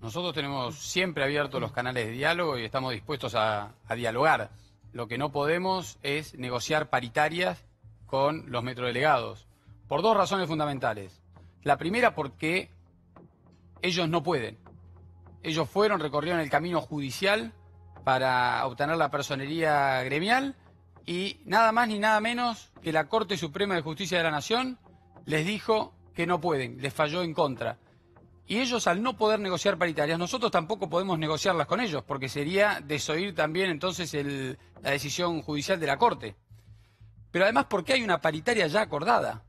Nosotros tenemos siempre abiertos los canales de diálogo y estamos dispuestos a dialogar. Lo que no podemos es negociar paritarias con los metrodelegados, por dos razones fundamentales. La primera, porque ellos no pueden. Ellos recorrieron el camino judicial para obtener la personería gremial y nada más ni nada menos que la Corte Suprema de Justicia de la Nación les dijo que no pueden, les falló en contra. Y ellos, al no poder negociar paritarias, nosotros tampoco podemos negociarlas con ellos, porque sería desoír también entonces la decisión judicial de la Corte. Pero además porque hay una paritaria ya acordada.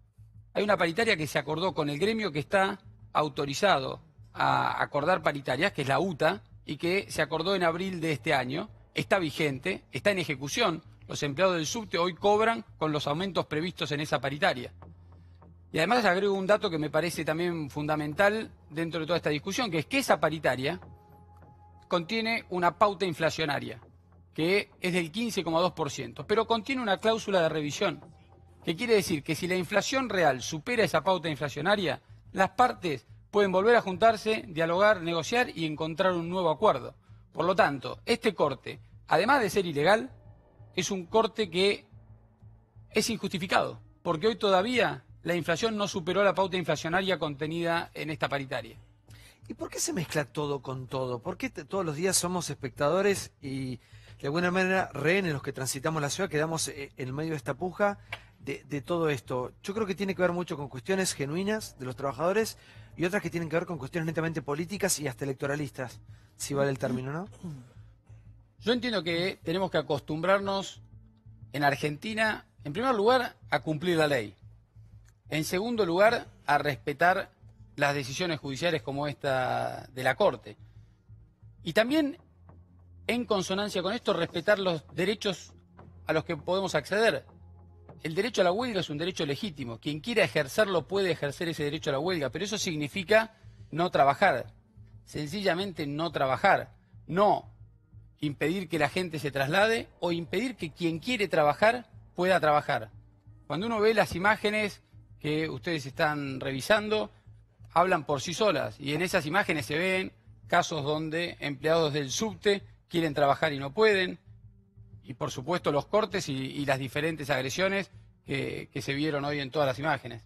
Hay una paritaria que se acordó con el gremio que está autorizado a acordar paritarias, que es la UTA, y que se acordó en abril de este año. Está vigente, está en ejecución. Los empleados del subte hoy cobran con los aumentos previstos en esa paritaria. Y además agrego un dato que me parece también fundamental dentro de toda esta discusión, que es que esa paritaria contiene una pauta inflacionaria, que es del 15,2%, pero contiene una cláusula de revisión, que quiere decir que si la inflación real supera esa pauta inflacionaria, las partes pueden volver a juntarse, dialogar, negociar y encontrar un nuevo acuerdo. Por lo tanto, este corte, además de ser ilegal, es un corte que es injustificado, porque hoy todavía la inflación no superó la pauta inflacionaria contenida en esta paritaria. ¿Y por qué se mezcla todo con todo? ¿Por qué todos los días somos espectadores y de alguna manera rehenes los que transitamos la ciudad, quedamos en medio de esta puja de todo esto? Yo creo que tiene que ver mucho con cuestiones genuinas de los trabajadores y otras que tienen que ver con cuestiones netamente políticas y hasta electoralistas, si vale el término, ¿no? Yo entiendo que tenemos que acostumbrarnos en Argentina, en primer lugar, a cumplir la ley. En segundo lugar, a respetar las decisiones judiciales como esta de la Corte. Y también, en consonancia con esto, respetar los derechos a los que podemos acceder. El derecho a la huelga es un derecho legítimo. Quien quiera ejercerlo puede ejercer ese derecho a la huelga, pero eso significa no trabajar. Sencillamente no trabajar. No impedir que la gente se traslade o impedir que quien quiere trabajar pueda trabajar. Cuando uno ve las imágenes que ustedes están revisando, hablan por sí solas. Y en esas imágenes se ven casos donde empleados del subte quieren trabajar y no pueden. Y por supuesto los cortes y las diferentes agresiones que se vieron hoy en todas las imágenes.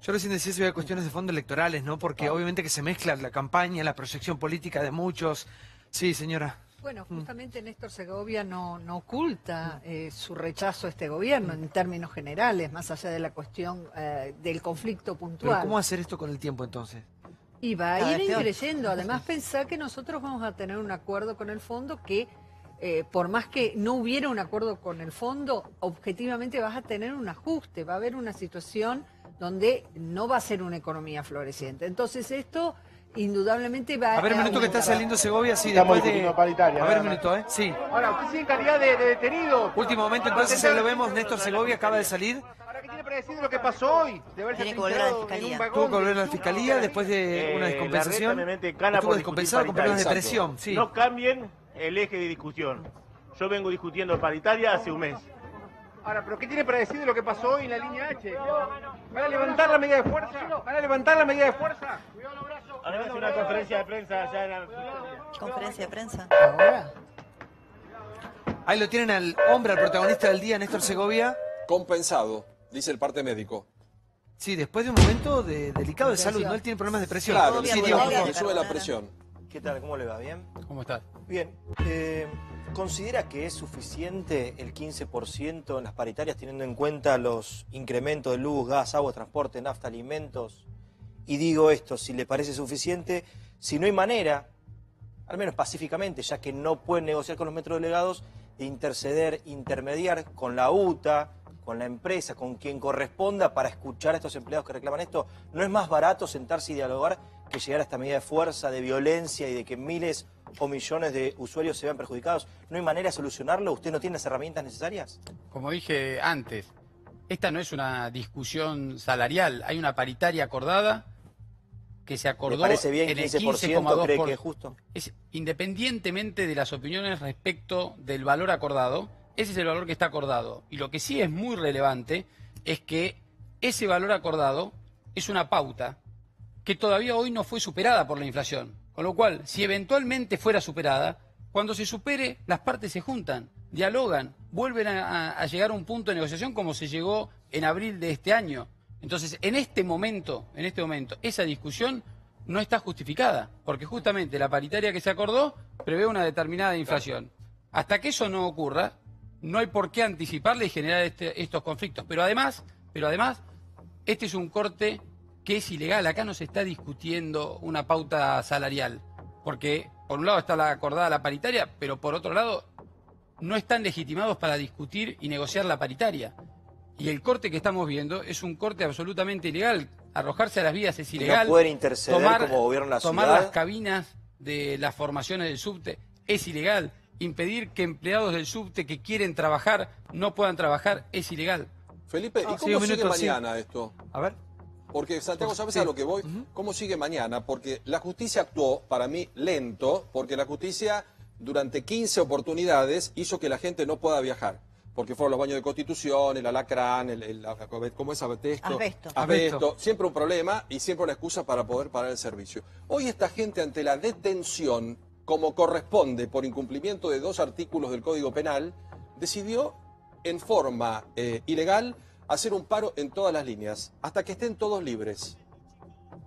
Yo recién decía si había cuestiones de fondo electorales, ¿no? Porque obviamente que se mezcla la campaña, la proyección política de muchos. Sí, señora. Bueno, justamente Néstor Segovia no oculta su rechazo a este gobierno en términos generales, más allá de la cuestión del conflicto puntual. ¿Pero cómo hacer esto con el tiempo entonces? Y va a ir creyendo. Además, pensar que nosotros vamos a tener un acuerdo con el fondo que, por más que no hubiera un acuerdo con el fondo, objetivamente vas a tener un ajuste, va a haber una situación donde no va a ser una economía floreciente. Entonces esto indudablemente va a... A ver, un minuto que está saliendo Segovia, sí, Estamos después de... paritaria, a ver, un minuto, Sí. Ahora, usted sigue en calidad de detenido. Último momento, entonces lo vemos, Néstor Segovia acaba de salir. ¿Para qué tiene predecido lo que pasó hoy? De haberse Tiene que volver a la trincherado en fiscalía. un vagón Tuvo que volver a la del fiscalía después de una descompensación. Estuvo descompensado con problemas de presión, sí. No cambien el eje de discusión. Yo vengo discutiendo paritaria hace un mes. Ahora, ¿pero qué tiene predecido lo que pasó hoy en la línea H? ¿Van a levantar la medida de fuerza? ¿Van a levantar la medida de fuerza? Ahora hace una conferencia de prensa allá en la... Conferencia de prensa. Ahora. Ahí lo tienen al hombre, al protagonista del día, Néstor Segovia. Compensado, dice el parte médico. Sí, después de un momento delicado de salud, ¿no? Él tiene problemas de presión. Claro, Sí, le Diego, por sube, favor. le sube la presión. ¿Qué tal? ¿Cómo le va? ¿Bien? ¿Cómo estás? Bien. ¿Considera que es suficiente el 15% en las paritarias teniendo en cuenta los incrementos de luz, gas, agua, transporte, nafta, alimentos? Y digo esto, si le parece suficiente, si no hay manera, al menos pacíficamente, ya que no pueden negociar con los metrodelegados, de interceder, intermediar con la UTA, con la empresa, con quien corresponda para escuchar a estos empleados que reclaman esto. ¿No es más barato sentarse y dialogar que llegar a esta medida de fuerza, de violencia y de que miles o millones de usuarios se vean perjudicados? ¿No hay manera de solucionarlo? ¿Usted no tiene las herramientas necesarias? Como dije antes, esta no es una discusión salarial, hay una paritaria acordada que se acordó ¿Le parece bien en el 15%? ¿Cree que es 15,2%. justo? Independientemente de las opiniones respecto del valor acordado, ese es el valor que está acordado. Y lo que sí es muy relevante es que ese valor acordado es una pauta que todavía hoy no fue superada por la inflación. Con lo cual, si eventualmente fuera superada, cuando se supere, las partes se juntan, dialogan, vuelven a llegar a un punto de negociación como se llegó en abril de este año. Entonces, en este momento, esa discusión no está justificada, porque justamente la paritaria que se acordó prevé una determinada inflación. Hasta que eso no ocurra, no hay por qué anticiparle y generar estos conflictos. Pero además, este es un corte que es ilegal. Acá no se está discutiendo una pauta salarial, porque por un lado está acordada la paritaria, pero por otro lado no están legitimados para discutir y negociar la paritaria. Y el corte que estamos viendo es un corte absolutamente ilegal. Arrojarse a las vías es ilegal. No pueden interceder como gobierno de la tomar ciudad. las cabinas de las formaciones del subte es ilegal. Impedir que empleados del subte que quieren trabajar no puedan trabajar es ilegal. Felipe, ¿y cómo sigue mañana esto? A ver. Porque, Santiago, ¿sabes a lo que voy? ¿Cómo sigue mañana? Porque la justicia actuó, para mí, lento, porque la justicia, durante 15 oportunidades, hizo que la gente no pueda viajar. Porque fueron los baños de Constitución, el alacrán, ¿cómo es? Asbesto. Siempre un problema y siempre una excusa para poder parar el servicio. Hoy esta gente, ante la detención, como corresponde, por incumplimiento de 2 artículos del Código Penal, decidió, en forma ilegal, hacer un paro en todas las líneas, hasta que estén todos libres.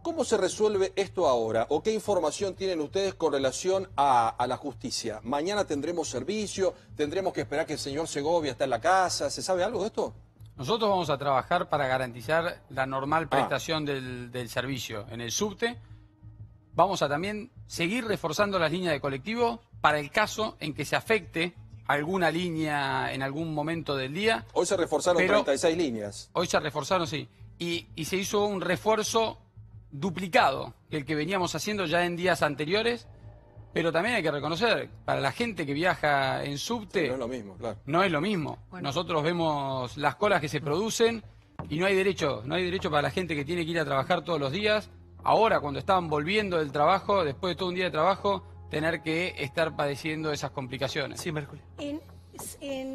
¿Cómo se resuelve esto ahora? ¿O qué información tienen ustedes con relación a la justicia? ¿Mañana tendremos servicio? ¿Tendremos que esperar que el señor Segovia esté en la casa? ¿Se sabe algo de esto? Nosotros vamos a trabajar para garantizar la normal prestación del servicio en el subte. Vamos a también seguir reforzando las líneas de colectivo para el caso en que se afecte alguna línea en algún momento del día. Hoy se reforzaron 36 líneas. Hoy se reforzaron, sí. Y se hizo un refuerzo duplicado que el que veníamos haciendo ya en días anteriores, pero también hay que reconocer, para la gente que viaja en subte, no es lo mismo, claro. No es lo mismo. Bueno. Nosotros vemos las colas que se producen y no hay derecho para la gente que tiene que ir a trabajar todos los días. Ahora, cuando estaban volviendo del trabajo, después de todo un día de trabajo, tener que estar padeciendo esas complicaciones. Sí, Mercurio.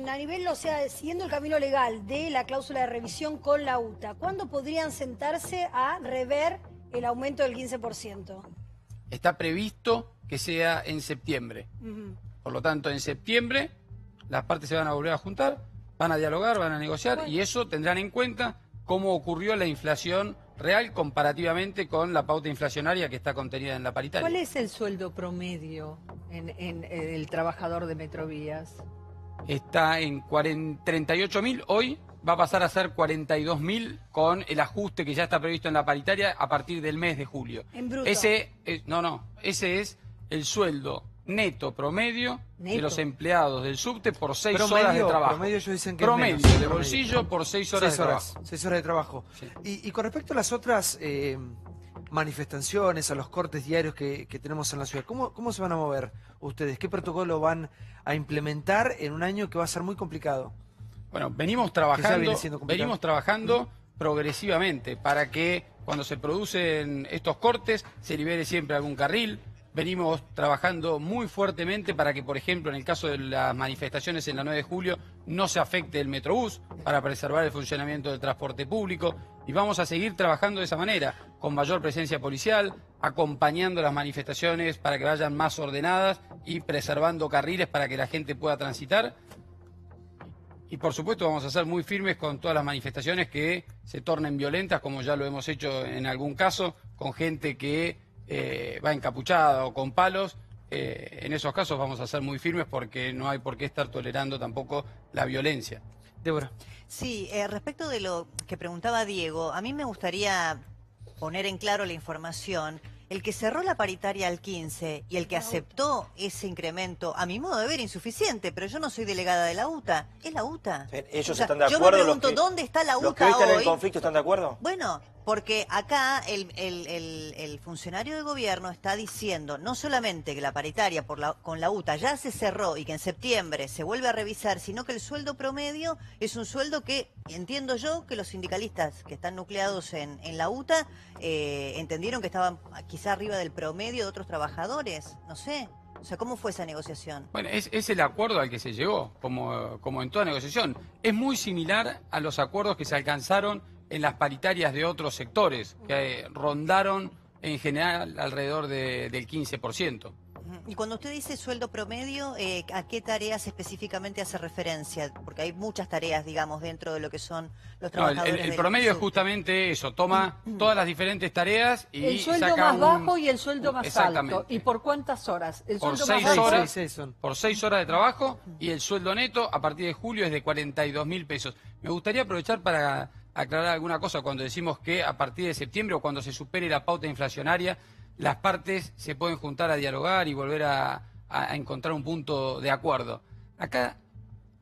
A nivel, o sea, siguiendo el camino legal de la cláusula de revisión con la UTA, ¿cuándo podrían sentarse a rever el aumento del 15%? Está previsto que sea en septiembre. Por lo tanto, en septiembre las partes se van a volver a juntar, van a dialogar, van a negociar y eso tendrán en cuenta cómo ocurrió la inflación real comparativamente con la pauta inflacionaria que está contenida en la paritaria. ¿Cuál es el sueldo promedio en el trabajador de Metrovías? Está en 38.000 hoy. Va a pasar a ser 42.000 con el ajuste que ya está previsto en la paritaria a partir del mes de julio. ¿En bruto? Ese es el sueldo neto promedio de los empleados del subte por 6 horas de trabajo. Promedio ellos dicen que promedio es menos, de bolsillo por 6 horas de trabajo. 6 horas de trabajo. Sí. Y con respecto a las otras manifestaciones, a los cortes diarios que tenemos en la ciudad, ¿cómo se van a mover ustedes? ¿Qué protocolo van a implementar en un año que va a ser muy complicado? Bueno, venimos trabajando progresivamente para que cuando se producen estos cortes se libere siempre algún carril. Venimos trabajando muy fuertemente para que, por ejemplo, en el caso de las manifestaciones en la 9 de julio, no se afecte el Metrobús para preservar el funcionamiento del transporte público. Y vamos a seguir trabajando de esa manera, con mayor presencia policial, acompañando las manifestaciones para que vayan más ordenadas y preservando carriles para que la gente pueda transitar. Y por supuesto vamos a ser muy firmes con todas las manifestaciones que se tornen violentas, como ya lo hemos hecho en algún caso, con gente que va encapuchada o con palos. En esos casos vamos a ser muy firmes porque no hay por qué estar tolerando tampoco la violencia. Débora. Sí, respecto de lo que preguntaba Diego, a mí me gustaría poner en claro la información. El que cerró la paritaria al 15 y el que aceptó ese incremento, a mi modo de ver, insuficiente, pero yo no soy delegada de la UTA, es la UTA. ¿Ellos están de acuerdo? Yo me pregunto, ¿dónde está la UTA ¿Los que hoy están en hoy? el conflicto están de acuerdo? Bueno, porque acá el funcionario de gobierno está diciendo no solamente que la paritaria con la UTA ya se cerró y que en septiembre se vuelve a revisar, sino que el sueldo promedio es un sueldo que, entiendo yo, que los sindicalistas que están nucleados en la UTA entendieron que estaban quizá arriba del promedio de otros trabajadores, no sé. O sea, ¿cómo fue esa negociación? Bueno, es el acuerdo al que se llegó, como en toda negociación. Es muy similar a los acuerdos que se alcanzaron en las paritarias de otros sectores, que rondaron en general alrededor del 15%. Y cuando usted dice sueldo promedio, ¿a qué tareas específicamente hace referencia? Porque hay muchas tareas, digamos, dentro de lo que son los trabajadores. El promedio es justamente eso, toma todas las diferentes tareas y el sueldo saca más bajo y el sueldo más Exactamente. alto. ¿Y por cuántas horas? El Por sueldo 6 más bajo. horas, son. por 6 horas de trabajo, y el sueldo neto a partir de julio es de 42.000 pesos. Me gustaría aprovechar para aclarar alguna cosa cuando decimos que a partir de septiembre o cuando se supere la pauta inflacionaria, las partes se pueden juntar a dialogar y volver a encontrar un punto de acuerdo. Acá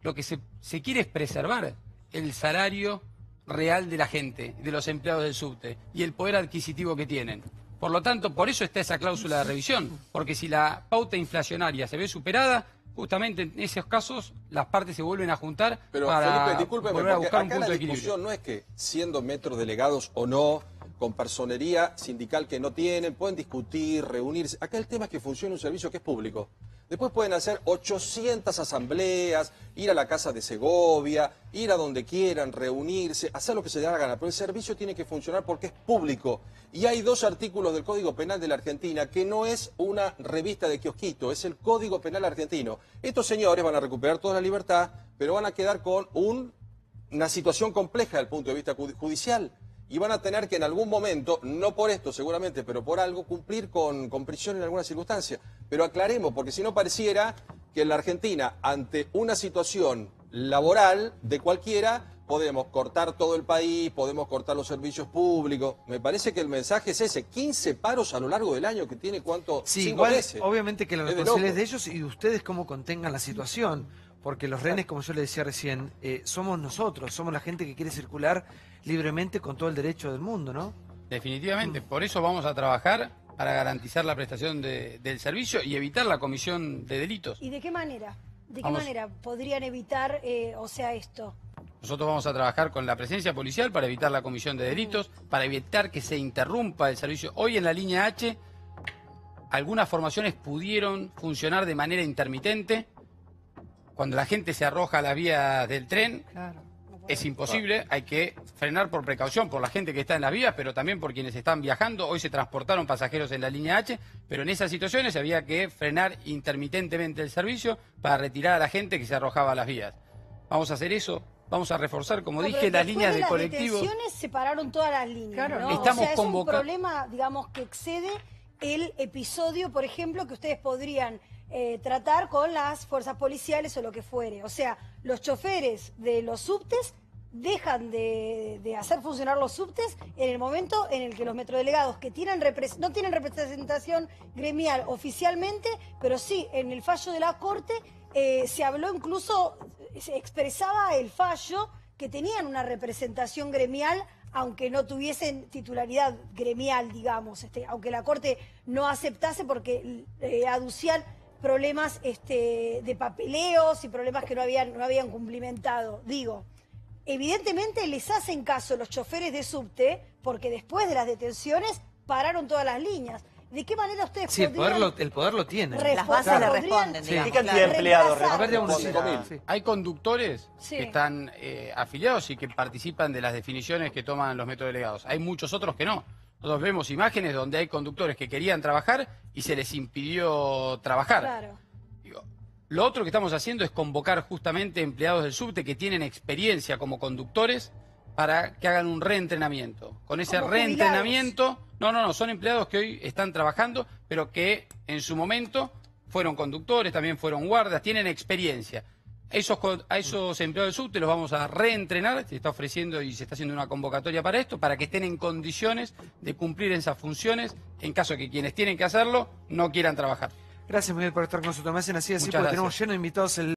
lo que se quiere es preservar el salario real de la gente, de los empleados del subte, y el poder adquisitivo que tienen. Por lo tanto, por eso está esa cláusula de revisión, porque si la pauta inflacionaria se ve superada, justamente en esos casos las partes se vuelven a juntar para Felipe, discúlpeme, volver a porque buscar un acá punto la de equilibrio. discusión no es que siendo metros delegados o no, con personería sindical que no tienen, pueden discutir, reunirse. Acá el tema es que funcione un servicio que es público. Después pueden hacer 800 asambleas, ir a la casa de Segovia, ir a donde quieran, reunirse, hacer lo que se dé la gana. Pero el servicio tiene que funcionar porque es público. Y hay 2 artículos del Código Penal de la Argentina que no es una revista de kiosquito, es el Código Penal argentino. Estos señores van a recuperar toda la libertad, pero van a quedar con una situación compleja desde el punto de vista judicial. Y van a tener que en algún momento, no por esto seguramente, pero por algo, cumplir con prisión en alguna circunstancia. Pero aclaremos, porque si no pareciera que en la Argentina, ante una situación laboral de cualquiera, podemos cortar todo el país, podemos cortar los servicios públicos. Me parece que el mensaje es ese, 15 paros a lo largo del año, que tiene ¿cuánto? Sí, 5 igual, meses. obviamente que la Es de responsabilidad es loco. de ellos y de ustedes cómo contengan la situación. Porque los rehenes, como yo le decía recién, somos nosotros, somos la gente que quiere circular libremente con todo el derecho del mundo, ¿no? Definitivamente, por eso vamos a trabajar para garantizar la prestación del servicio y evitar la comisión de delitos. ¿Y de qué manera? ¿De qué Vamos. manera podrían evitar, esto? Nosotros vamos a trabajar con la presencia policial para evitar la comisión de delitos, para evitar que se interrumpa el servicio. Hoy en la línea H, algunas formaciones pudieron funcionar de manera intermitente. Cuando la gente se arroja a las vías del tren, Claro. es imposible, hay que frenar por precaución por la gente que está en las vías, pero también por quienes están viajando. Hoy se transportaron pasajeros en la línea H, pero en esas situaciones había que frenar intermitentemente el servicio para retirar a la gente que se arrojaba a las vías. Vamos a hacer eso, vamos a reforzar, como dije, las líneas de colectivo. Las detenciones separaron todas las líneas, Claro, ¿no? estamos o sea, es un convoca- problema, digamos, que excede el episodio, por ejemplo, que ustedes podrían tratar con las fuerzas policiales o lo que fuere. O sea, los choferes de los subtes dejan de hacer funcionar los subtes en el momento en el que los metrodelegados que no tienen representación gremial oficialmente, pero sí en el fallo de la Corte se habló incluso, se expresaba el fallo que tenían una representación gremial aunque no tuviesen titularidad gremial, digamos, aunque la Corte no aceptase porque aducían problemas de papeleos y problemas que no habían cumplimentado. Digo, evidentemente les hacen caso los choferes de subte porque después de las detenciones pararon todas las líneas. ¿De qué manera ustedes Sí, podrían el poder lo tiene. Las bases le podrían responden, Sí. digamos. ¿Qué cantidad de empleados reemplazar? A ver, digamos, Como 5.000. sí. Hay conductores Sí. que están afiliados y que participan de las definiciones que toman los metrodelegados. Hay muchos otros que no. Nosotros vemos imágenes donde hay conductores que querían trabajar y se les impidió trabajar. Claro. Digo, lo otro que estamos haciendo es convocar justamente empleados del subte que tienen experiencia como conductores para que hagan un reentrenamiento. Con ese Como reentrenamiento, no, son empleados que hoy están trabajando, pero que en su momento fueron conductores, también fueron guardas, tienen experiencia. A esos empleados del subte los vamos a reentrenar, se está ofreciendo y se está haciendo una convocatoria para esto, para que estén en condiciones de cumplir esas funciones en caso de que quienes tienen que hacerlo no quieran trabajar. Gracias, Miguel, por estar con nosotros. Me hacen así, Muchas porque gracias. tenemos lleno de invitados el